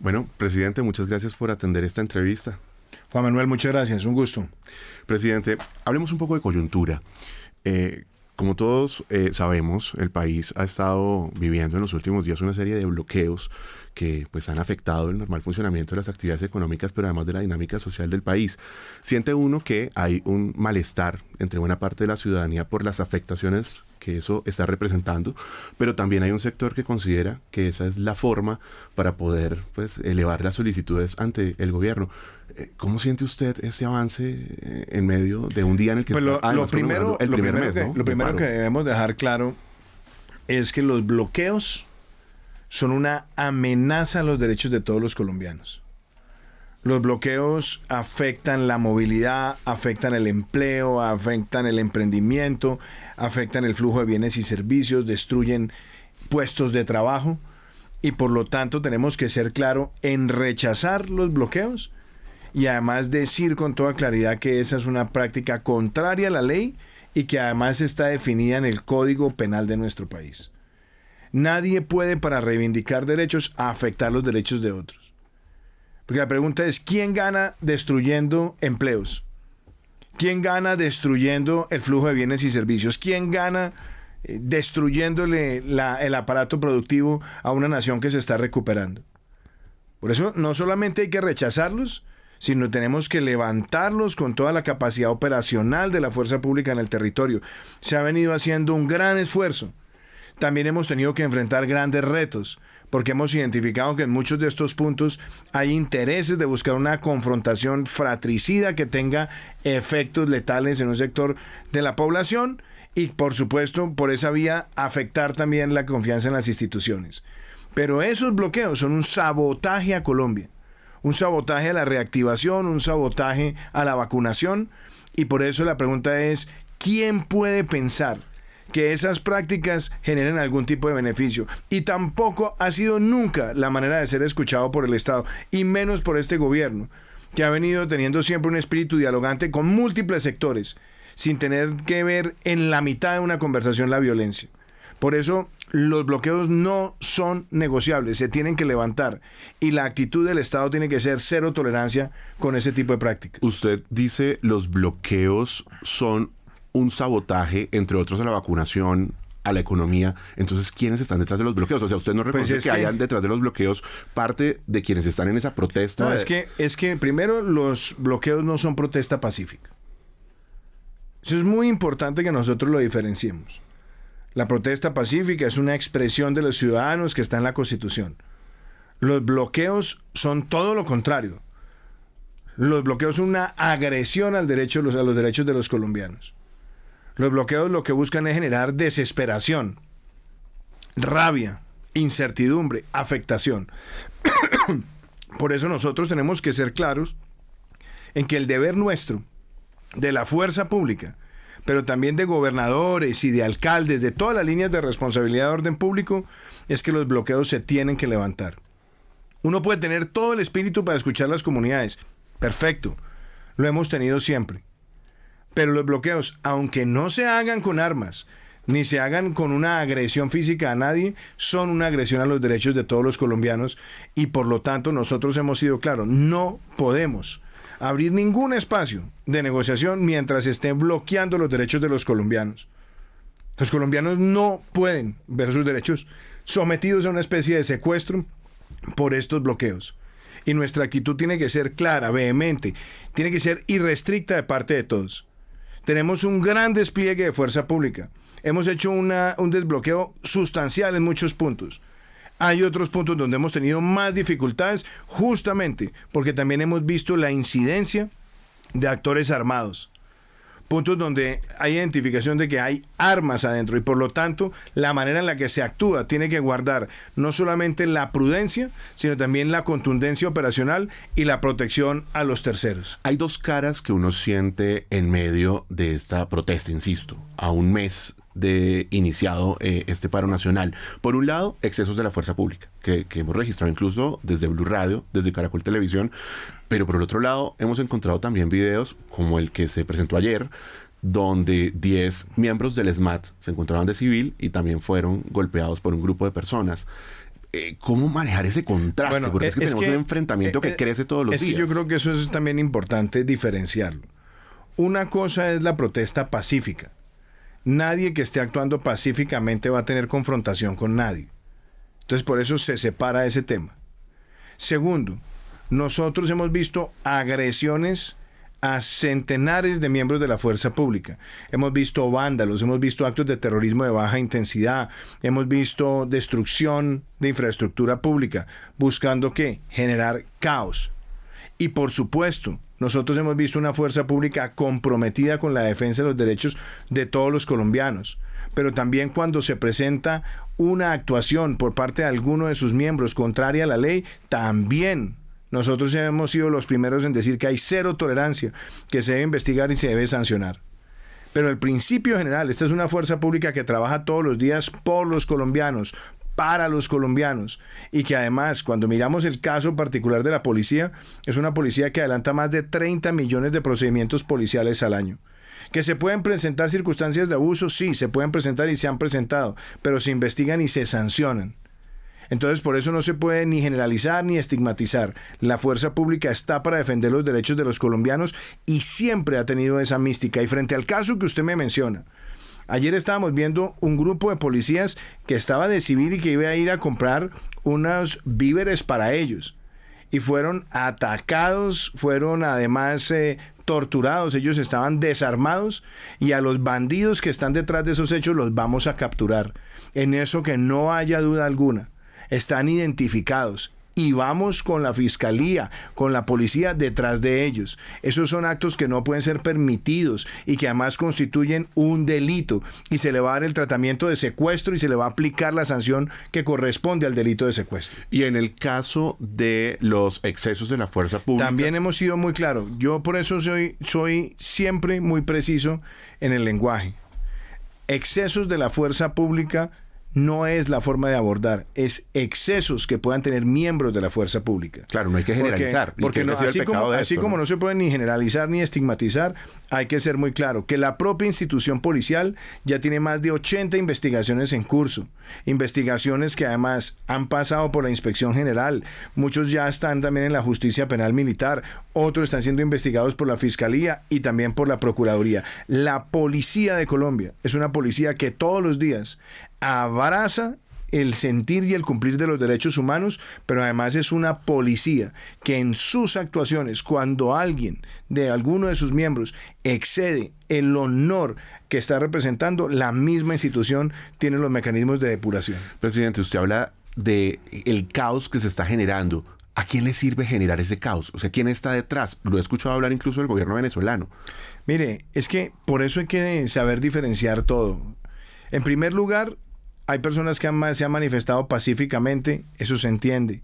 Bueno, presidente, muchas gracias por atender esta entrevista. Juan Manuel, muchas gracias, un gusto. Presidente, hablemos un poco de coyuntura. Como todos sabemos, el país ha estado viviendo en los últimos días una serie de bloqueos que pues han afectado el normal funcionamiento de las actividades económicas, pero además de la dinámica social del país. Siente uno que hay un malestar entre buena parte de la ciudadanía por las afectaciones que eso está representando, pero también hay un sector que considera que esa es la forma para poder pues elevar las solicitudes ante el gobierno. ¿Cómo siente usted ese avance en medio de un día en el que pues está lo primero que que debemos dejar claro es que los bloqueos son una amenaza a los derechos de todos los colombianos. Los bloqueos afectan la movilidad, afectan el empleo, afectan el emprendimiento, afectan el flujo de bienes y servicios, destruyen puestos de trabajo y por lo tanto tenemos que ser claros en rechazar los bloqueos y además decir con toda claridad que esa es una práctica contraria a la ley y que además está definida en el Código Penal de nuestro país. Nadie puede, para reivindicar derechos, afectar los derechos de otros. Porque la pregunta es, ¿quién gana destruyendo empleos? ¿Quién gana destruyendo el flujo de bienes y servicios? ¿Quién gana destruyéndole el aparato productivo a una nación que se está recuperando? Por eso no solamente hay que rechazarlos, sino tenemos que levantarlos con toda la capacidad operacional de la fuerza pública en el territorio. Se ha venido haciendo un gran esfuerzo. También hemos tenido que enfrentar grandes retos, porque hemos identificado que en muchos de estos puntos hay intereses de buscar una confrontación fratricida que tenga efectos letales en un sector de la población y, por supuesto, por esa vía afectar también la confianza en las instituciones. Pero esos bloqueos son un sabotaje a Colombia, un sabotaje a la reactivación, un sabotaje a la vacunación, y por eso la pregunta es, ¿quién puede pensar que esas prácticas generen algún tipo de beneficio? Y tampoco ha sido nunca la manera de ser escuchado por el Estado, y menos por este gobierno, que ha venido teniendo siempre un espíritu dialogante con múltiples sectores, sin tener que ver en la mitad de una conversación la violencia. Por eso los bloqueos no son negociables, se tienen que levantar, y la actitud del Estado tiene que ser cero tolerancia con ese tipo de prácticas. Usted dice los bloqueos son un sabotaje, entre otros, a la vacunación, a la economía. Entonces, ¿quiénes están detrás de los bloqueos? O sea, ¿usted no reconoce que hayan detrás de los bloqueos parte de quienes están en esa protesta? No, es que primero los bloqueos no son protesta pacífica. Eso es muy importante que nosotros lo diferenciemos. La protesta pacífica es una expresión de los ciudadanos que está en la Constitución. Los bloqueos son todo lo contrario. Los bloqueos son una agresión a los derechos de los colombianos. Los bloqueos lo que buscan es generar desesperación, rabia, incertidumbre, afectación. Por eso nosotros tenemos que ser claros en que el deber nuestro, de la fuerza pública, pero también de gobernadores y de alcaldes, de todas las líneas de responsabilidad de orden público, es que los bloqueos se tienen que levantar. Uno puede tener todo el espíritu para escuchar las comunidades. Perfecto, lo hemos tenido siempre. Pero los bloqueos, aunque no se hagan con armas, ni se hagan con una agresión física a nadie, son una agresión a los derechos de todos los colombianos, y por lo tanto nosotros hemos sido claros, no podemos abrir ningún espacio de negociación mientras estén bloqueando los derechos de los colombianos. Los colombianos no pueden ver sus derechos sometidos a una especie de secuestro por estos bloqueos. Y nuestra actitud tiene que ser clara, vehemente, tiene que ser irrestricta de parte de todos. Tenemos un gran despliegue de fuerza pública. Hemos hecho un desbloqueo sustancial en muchos puntos. Hay otros puntos donde hemos tenido más dificultades, justamente porque también hemos visto la incidencia de actores armados. Puntos donde hay identificación de que hay armas adentro y por lo tanto la manera en la que se actúa tiene que guardar no solamente la prudencia, sino también la contundencia operacional y la protección a los terceros. Hay dos caras que uno siente en medio de esta protesta, insisto, a un mes de iniciado este paro nacional. Por un lado, excesos de la fuerza pública, que hemos registrado incluso desde Blue Radio, desde Caracol Televisión, pero por el otro lado hemos encontrado también videos como el que se presentó ayer, donde 10 miembros del SMAT se encontraban de civil y también fueron golpeados por un grupo de personas. ¿cómo manejar ese contraste? Bueno, Porque es que tenemos un enfrentamiento que crece todos los días. Es que yo creo que eso es también importante diferenciarlo. Una cosa es la protesta pacífica. Nadie que esté actuando pacíficamente va a tener confrontación con nadie. Entonces, por eso se separa ese tema. Segundo, nosotros hemos visto agresiones a centenares de miembros de la fuerza pública. Hemos visto vándalos, hemos visto actos de terrorismo de baja intensidad, hemos visto destrucción de infraestructura pública, buscando ¿qué? Generar caos. Y por supuesto, nosotros hemos visto una fuerza pública comprometida con la defensa de los derechos de todos los colombianos. Pero también cuando se presenta una actuación por parte de alguno de sus miembros contraria a la ley, también nosotros hemos sido los primeros en decir que hay cero tolerancia, que se debe investigar y se debe sancionar. Pero el principio general, esta es una fuerza pública que trabaja todos los días por los colombianos, para los colombianos, y que además, cuando miramos el caso particular de la policía, es una policía que adelanta más de 30 millones de procedimientos policiales al año. ¿Que se pueden presentar circunstancias de abuso? Sí, se pueden presentar y se han presentado, pero se investigan y se sancionan. Entonces, por eso no se puede ni generalizar ni estigmatizar. La fuerza pública está para defender los derechos de los colombianos y siempre ha tenido esa mística. Y frente al caso que usted me menciona, ayer estábamos viendo un grupo de policías que estaba de civil y que iba a ir a comprar unos víveres para ellos. Y fueron atacados, fueron además torturados, ellos estaban desarmados y a los bandidos que están detrás de esos hechos los vamos a capturar. En eso que no haya duda alguna. Están identificados y vamos con la fiscalía, con la policía detrás de ellos. Esos son actos que no pueden ser permitidos y que además constituyen un delito y se le va a dar el tratamiento de secuestro y se le va a aplicar la sanción que corresponde al delito de secuestro. Y en el caso de los excesos de la fuerza pública, también hemos sido muy claros. Yo por eso soy siempre muy preciso en el lenguaje. Excesos de la fuerza pública no es la forma de abordar, es excesos que puedan tener miembros de la fuerza pública. Claro, no hay que generalizar. Porque no, así como no se puede ni generalizar ni estigmatizar, hay que ser muy claro que la propia institución policial ya tiene más de 80 investigaciones en curso. Investigaciones que además han pasado por la Inspección General. Muchos ya están también en la Justicia Penal Militar. Otros están siendo investigados por la Fiscalía y también por la Procuraduría. La Policía de Colombia es una policía que todos los días abraza el sentir y el cumplir de los derechos humanos, pero además es una policía que en sus actuaciones, cuando alguien de alguno de sus miembros excede el honor que está representando, la misma institución tiene los mecanismos de depuración. Presidente, usted habla de el caos que se está generando. ¿A quién le sirve generar ese caos? O sea, ¿quién está detrás? Lo he escuchado hablar incluso del gobierno venezolano. Mire, es que por eso hay que saber diferenciar todo. En primer lugar, hay personas que se han manifestado pacíficamente, eso se entiende.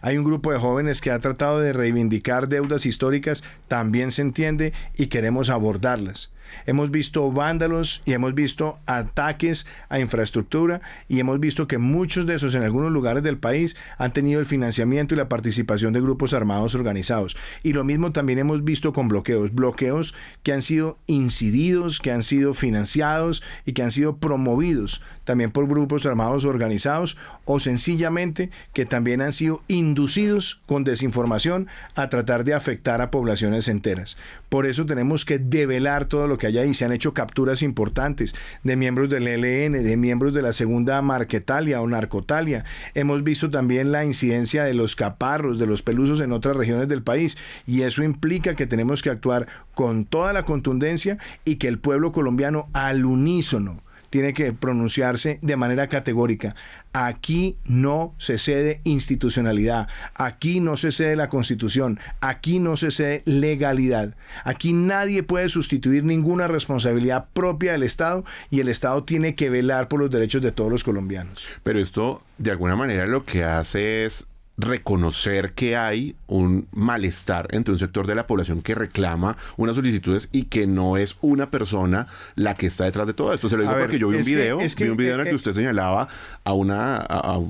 Hay un grupo de jóvenes que ha tratado de reivindicar deudas históricas, también se entiende y queremos abordarlas. Hemos visto vándalos y hemos visto ataques a infraestructura y hemos visto que muchos de esos en algunos lugares del país han tenido el financiamiento y la participación de grupos armados organizados. Y lo mismo también hemos visto con bloqueos que han sido incididos, que han sido financiados y que han sido promovidos también por grupos armados organizados o sencillamente que también han sido inducidos con desinformación a tratar de afectar a poblaciones enteras. Por eso tenemos que develar todo lo que hay ahí. Se han hecho capturas importantes de miembros del ELN, de miembros de la segunda Marquetalia o Narcotalia. Hemos visto también la incidencia de los caparros, de los pelusos en otras regiones del país y eso implica que tenemos que actuar con toda la contundencia y que el pueblo colombiano al unísono tiene que pronunciarse de manera categórica. Aquí no se cede institucionalidad, aquí no se cede la Constitución, aquí no se cede legalidad. Aquí nadie puede sustituir ninguna responsabilidad propia del Estado y el Estado tiene que velar por los derechos de todos los colombianos. Pero esto, de alguna manera, lo que hace es reconocer que hay un malestar entre un sector de la población que reclama unas solicitudes y que no es una persona la que está detrás de todo esto. Se lo digo porque yo vi un video, en el que usted señalaba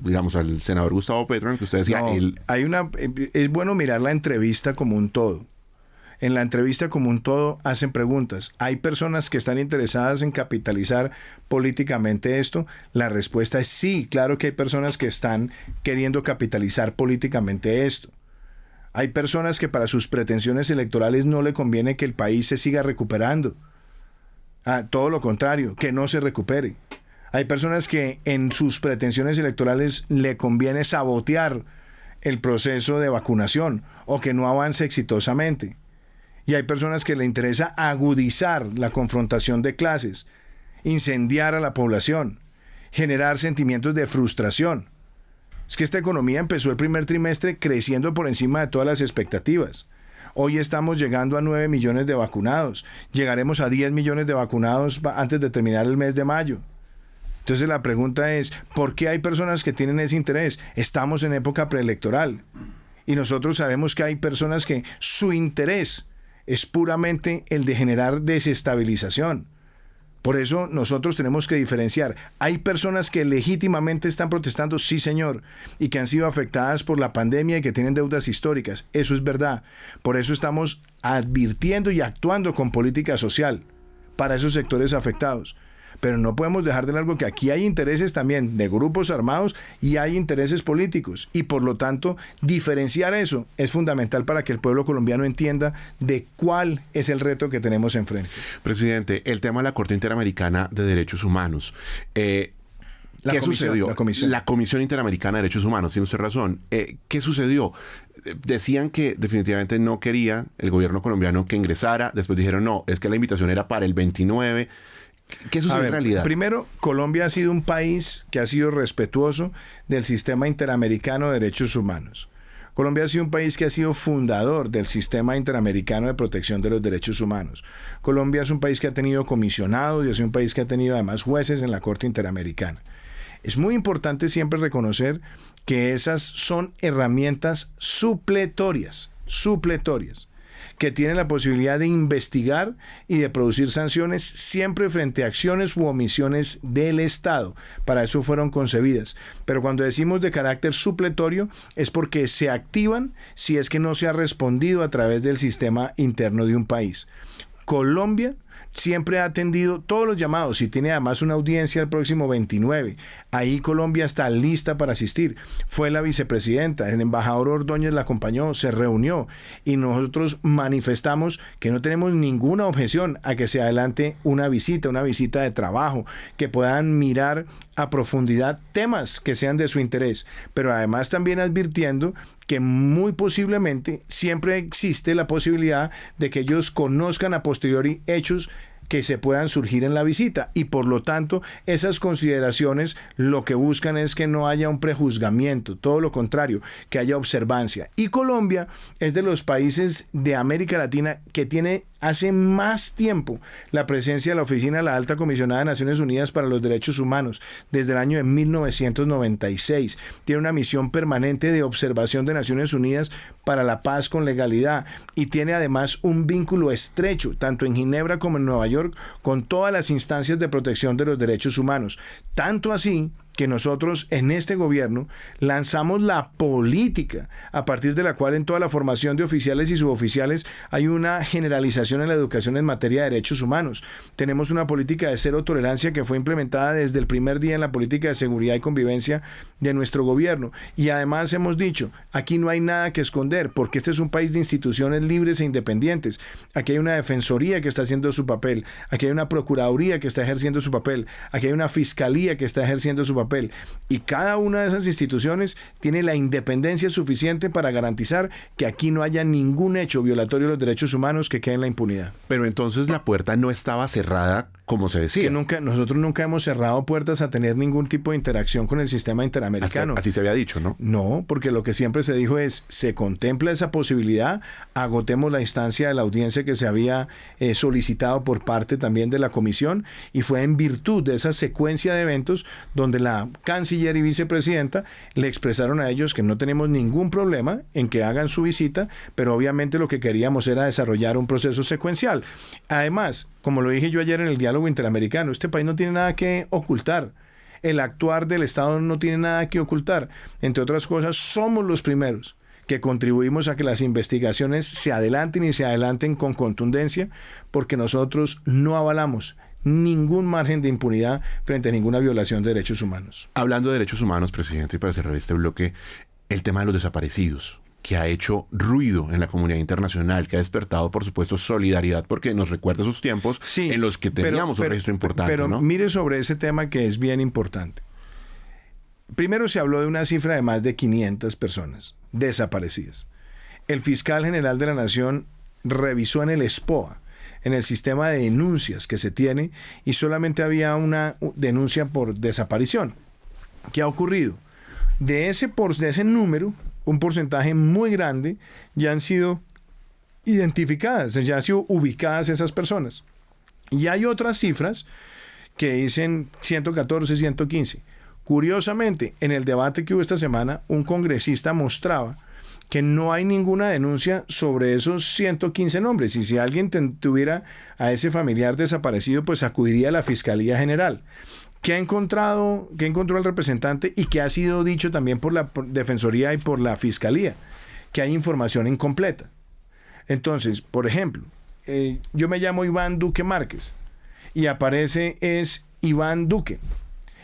digamos, al senador Gustavo Petro, en el que usted decía... es bueno mirar la entrevista como un todo. En la entrevista como un todo hacen preguntas. ¿Hay personas que están interesadas en capitalizar políticamente esto? La respuesta es sí, claro que hay personas que están queriendo capitalizar políticamente esto. Hay personas que para sus pretensiones electorales no le conviene que el país se siga recuperando. Todo lo contrario, que no se recupere. Hay personas que en sus pretensiones electorales le conviene sabotear el proceso de vacunación o que no avance exitosamente. Y hay personas que le interesa agudizar la confrontación de clases, incendiar a la población, generar sentimientos de frustración. Es que esta economía empezó el primer trimestre creciendo por encima de todas las expectativas. Hoy estamos llegando a 9 millones de vacunados. Llegaremos a 10 millones de vacunados antes de terminar el mes de mayo. Entonces la pregunta es, ¿por qué hay personas que tienen ese interés? Estamos en época preelectoral y nosotros sabemos que hay personas que su interés es puramente el de generar desestabilización. Por eso nosotros tenemos que diferenciar. Hay personas que legítimamente están protestando, sí señor, y que han sido afectadas por la pandemia y que tienen deudas históricas. Eso es verdad. Por eso estamos advirtiendo y actuando con política social para esos sectores afectados. Pero no podemos dejar de largo que aquí hay intereses también de grupos armados y hay intereses políticos. Y por lo tanto, diferenciar eso es fundamental para que el pueblo colombiano entienda de cuál es el reto que tenemos enfrente. Presidente, el tema de la Corte Interamericana de Derechos Humanos. ¿Qué sucedió? La Comisión Interamericana de Derechos Humanos, tiene usted razón. ¿Qué sucedió? Decían que definitivamente no quería el gobierno colombiano que ingresara. Después dijeron, no, es que la invitación era para el 29. ¿Qué sucede en realidad? Primero, Colombia ha sido un país que ha sido respetuoso del sistema interamericano de derechos humanos. Colombia ha sido un país que ha sido fundador del sistema interamericano de protección de los derechos humanos. Colombia es un país que ha tenido comisionados y es un país que ha tenido además jueces en la Corte Interamericana. Es muy importante siempre reconocer que esas son herramientas supletorias, que tienen la posibilidad de investigar y de producir sanciones siempre frente a acciones u omisiones del Estado. Para eso fueron concebidas. Pero cuando decimos de carácter supletorio es porque se activan si es que no se ha respondido a través del sistema interno de un país. Colombia siempre ha atendido todos los llamados y tiene además una audiencia el próximo 29. Ahí Colombia está lista para asistir. Fue la vicepresidenta, el embajador Ordóñez la acompañó, se reunió y nosotros manifestamos que no tenemos ninguna objeción a que se adelante una visita de trabajo, que puedan mirar a profundidad temas que sean de su interés, pero además también advirtiendo que muy posiblemente siempre existe la posibilidad de que ellos conozcan a posteriori hechos que se puedan surgir en la visita y por lo tanto esas consideraciones lo que buscan es que no haya un prejuzgamiento, todo lo contrario, que haya observancia. Y Colombia es de los países de América Latina que tiene hace más tiempo la presencia de la Oficina de la Alta Comisionada de Naciones Unidas para los Derechos Humanos desde el año de 1996. Tiene una misión permanente de observación de Naciones Unidas para la paz con legalidad y tiene además un vínculo estrecho tanto en Ginebra como en Nueva York con todas las instancias de protección de los derechos humanos. Tanto así que nosotros en este gobierno lanzamos la política a partir de la cual en toda la formación de oficiales y suboficiales hay una generalización en la educación en materia de derechos humanos. Tenemos una política de cero tolerancia que fue implementada desde el primer día en la política de seguridad y convivencia de nuestro gobierno. Y además hemos dicho, aquí no hay nada que esconder porque este es un país de instituciones libres e independientes. Aquí hay una defensoría que está haciendo su papel, aquí hay una procuraduría que está ejerciendo su papel, aquí hay una fiscalía que está ejerciendo su papel. Y cada una de esas instituciones tiene la independencia suficiente para garantizar que aquí no haya ningún hecho violatorio de los derechos humanos que quede en la impunidad. Pero entonces la puerta no estaba cerrada como se decía. Nosotros nunca hemos cerrado puertas a tener ningún tipo de interacción con el sistema interamericano. Así se había dicho, ¿no? No, porque lo que siempre se dijo es, se contempla esa posibilidad, agotemos la instancia de la audiencia que se había solicitado por parte también de la comisión y fue en virtud de esa secuencia de eventos donde la canciller y vicepresidenta le expresaron a ellos que no tenemos ningún problema en que hagan su visita, pero obviamente lo que queríamos era desarrollar un proceso secuencial. Además, como lo dije yo ayer en el diálogo interamericano, este país no tiene nada que ocultar. El actuar del Estado no tiene nada que ocultar. Entre otras cosas, somos los primeros que contribuimos a que las investigaciones se adelanten y se adelanten con contundencia, porque nosotros no avalamos ningún margen de impunidad frente a ninguna violación de derechos humanos. Hablando de derechos humanos, presidente, y para cerrar este bloque, el tema de los desaparecidos, que ha hecho ruido en la comunidad internacional, que ha despertado, por supuesto, solidaridad, porque nos recuerda esos tiempos en los que teníamos un registro importante. Pero ¿no? Mire sobre ese tema, que es bien importante. Primero se habló de una cifra de más de 500 personas desaparecidas. El fiscal general de la Nación revisó en el SPOA, en el sistema de denuncias que se tiene, y solamente había una denuncia por desaparición. ¿Qué ha ocurrido? De ese número, un porcentaje muy grande ya han sido identificadas, ya han sido ubicadas esas personas. Y hay otras cifras que dicen 114, 115. Curiosamente, en el debate que hubo esta semana, un congresista mostraba que no hay ninguna denuncia sobre esos 115 nombres, y si alguien tuviera a ese familiar desaparecido, pues acudiría a la Fiscalía General. ¿Qué encontró el representante y qué ha sido dicho también por la Defensoría y por la Fiscalía? Que hay información incompleta. Entonces, por ejemplo, yo me llamo Iván Duque Márquez y aparece es Iván Duque.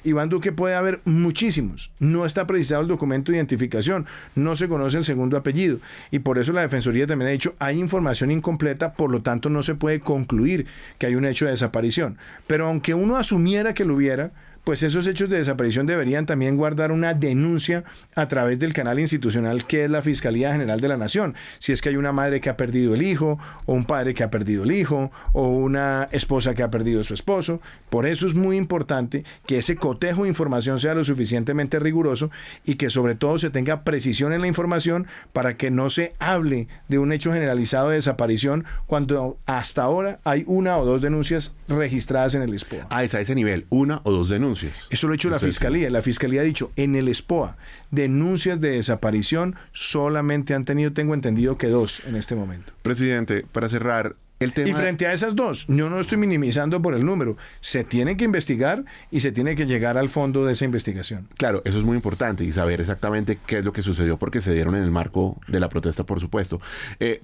Iván Duque puede haber muchísimos. No está precisado el documento de identificación. No se conoce el segundo apellido. Y por eso la Defensoría también ha dicho, hay información incompleta, por lo tanto no se puede concluir que hay un hecho de desaparición. Pero aunque uno asumiera que lo hubiera, pues esos hechos de desaparición deberían también guardar una denuncia a través del canal institucional que es la Fiscalía General de la Nación. Si es que hay una madre que ha perdido el hijo, o un padre que ha perdido el hijo, o una esposa que ha perdido a su esposo. Por eso es muy importante que ese cotejo de información sea lo suficientemente riguroso y que sobre todo se tenga precisión en la información para que no se hable de un hecho generalizado de desaparición cuando hasta ahora hay una o dos denuncias registradas en el SPOA. Ah, es a ese nivel, una o dos denuncias. Eso lo ha hecho la Fiscalía. La Fiscalía ha dicho, en el SPOA, denuncias de desaparición solamente han tenido, tengo entendido, que 2 en este momento. Presidente, para cerrar el tema... Y frente a esas 2, yo no estoy minimizando por el número. Se tiene que investigar y se tiene que llegar al fondo de esa investigación. Claro, eso es muy importante y saber exactamente qué es lo que sucedió, porque se dieron en el marco de la protesta, por supuesto.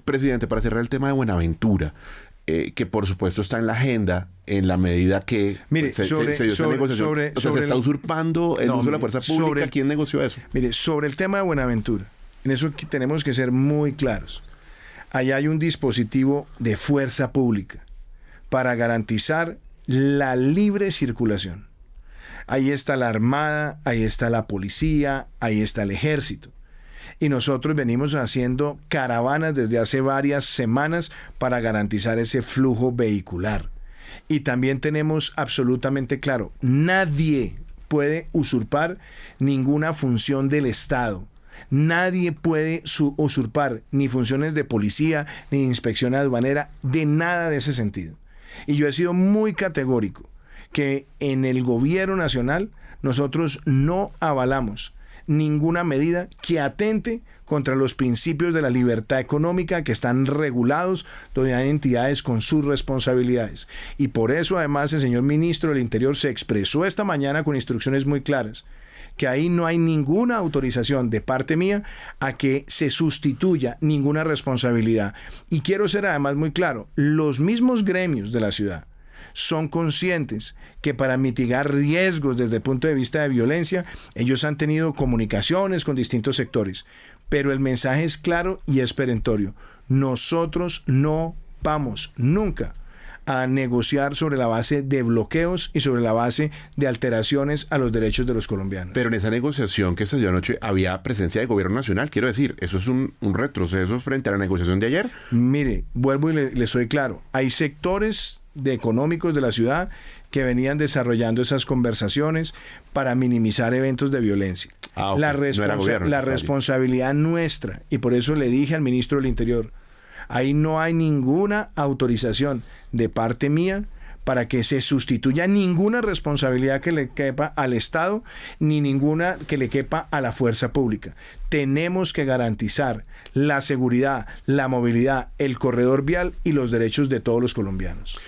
Presidente, para cerrar el tema de Buenaventura, que por supuesto está en la agenda en la medida que mire, se dio esa negociación. Se está usurpando el uso de la fuerza pública. ¿Quién negoció eso? Mire, sobre el tema de Buenaventura, en eso tenemos que ser muy claros. Allá hay un dispositivo de fuerza pública para garantizar la libre circulación. Ahí está la Armada, ahí está la policía, ahí está el ejército. Y nosotros venimos haciendo caravanas desde hace varias semanas para garantizar ese flujo vehicular. Y también tenemos absolutamente claro, nadie puede usurpar ninguna función del Estado. Nadie puede usurpar ni funciones de policía, ni de inspección aduanera, de nada de ese sentido. Y yo he sido muy categórico que en el gobierno nacional nosotros no avalamos ninguna medida que atente contra los principios de la libertad económica que están regulados donde hay entidades con sus responsabilidades. Y por eso además el señor ministro del Interior se expresó esta mañana con instrucciones muy claras, que ahí no hay ninguna autorización de parte mía a que se sustituya ninguna responsabilidad. Y quiero ser además muy claro, los mismos gremios de la ciudad son conscientes que para mitigar riesgos desde el punto de vista de violencia, ellos han tenido comunicaciones con distintos sectores, pero el mensaje es claro y es perentorio. Nosotros no vamos nunca a negociar sobre la base de bloqueos y sobre la base de alteraciones a los derechos de los colombianos. Pero en esa negociación que se dio anoche había presencia del gobierno nacional. Quiero decir, ¿eso es un retroceso frente a la negociación de ayer? Mire, vuelvo y le soy claro. Hay sectores económicos de la ciudad que venían desarrollando esas conversaciones para minimizar eventos de violencia. Okay. La responsabilidad nuestra, y por eso le dije al ministro del Interior, ahí no hay ninguna autorización de parte mía para que se sustituya ninguna responsabilidad que le quepa al Estado, ni ninguna que le quepa a la fuerza pública. Tenemos que garantizar la seguridad, la movilidad, el corredor vial y los derechos de todos los colombianos.